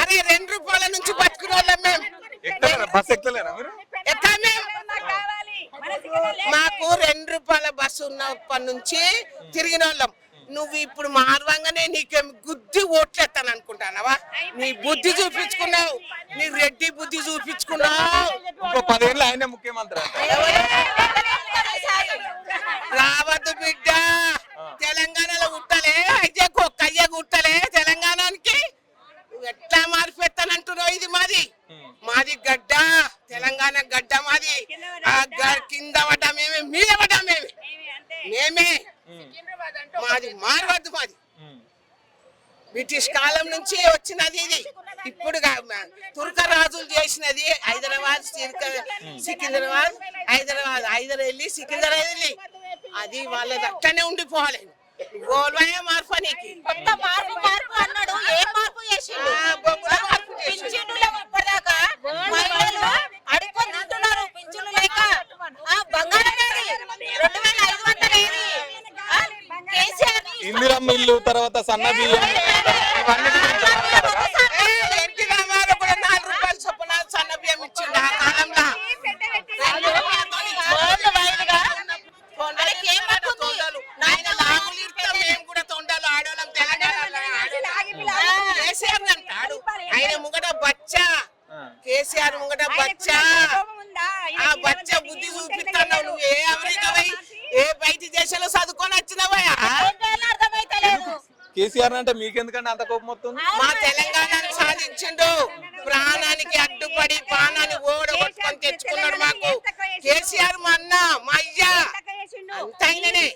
అరే 2 రూపాయల నుంచి బతుకునే వాళ్ళం మేము. బస్ ఎక్కలేరా మీరు? ఎక్కడ మేము? మాకు 2 రూపాయల బస్సు ఉన్నప్పటి నుంచి తిరిగిన వాళ్ళం. నువ్వు ఇప్పుడు మారవంగానే నీకేం గుద్ది ఓట్లేస్తాను అనుకుంటానవా? నీ బుద్ధి చూపించుకున్నావు, నీ రెడ్డి బుద్ధి చూపించుకున్నావు. ఇంకో 10 ఏళ్ళు ఆయన ముఖ్యమంత్రి రావద్దు బిడ్డ, తెలంగాణలో గుట్టలే అయితే కుక్కయ్య గుట్టలే తెలంగాణకి. నువ్వు ఎట్లా మారిపోతానంటున్నావు? ఇది మాది గడ్డ, తెలంగాణ గడ్డ మాది. ఆ కింద పడ్డా మేమే, మీద పడ్డా మేమే. మాది మారవద్దు. మాది బ్రిటిష్ కాలం నుంచి వచ్చినది ఇది. ఇప్పుడు తుర్క రాజులు చేసినది. హైదరాబాద్, సికింద్రాబాద్, హైదరాబాద్ వెళ్ళి సికింద్రాబాద్ వెళ్ళి అది వాళ్ళది అట్లనే ఉండిపోవాలి. గోల్వయ మార్పు నీకు మార్పు అన్నాడు. ఏం మార్పు చేసిండు? పింఛన్లు ఇప్పటిదాకా మహిళలు అడుక్కొని తింటున్నారు. పింఛన్లు లేక బంగారం ఏది? 2500 ఏది? కేసీఆర్ ఇందిరమ్మ ఇల్లు, తర్వాత సన్న బియ్యం, ఇవన్నీ గురించి మాట్లాడరా? ఎన్టీ రామారావు కూడా 4 రూపాయలు చొప్పున సన్న బియ్యం ఇచ్చిండు ఆ కాలంలో. మేము కూడా తొండలు ఆడోళ్ళం తెలంగాణ. కేసీఆర్ అంటాడు ఆయన ముంగట బచ్చా, కేసీఆర్ ముంగట బచ్చా. ఆ బచ్చా బుద్ధి చూపిస్తున్నావు. నువ్వు ఏ అమెరికా పోయి ఏ బయట దేశంలో చదువుకొని వచ్చినావా? కేసీఆర్ అంటే మీకెందుకంటే అంత కోపం వస్తుంది? మా తెలంగాణను సాధించిండు. ప్రాణానికి అడ్డుపడి ప్రాణాన్ని ఓడగొట్టుకొని తెచ్చుకున్నాడు మాకు కేసీఆర్. మా అన్న, మా అయ్య అంతైననే.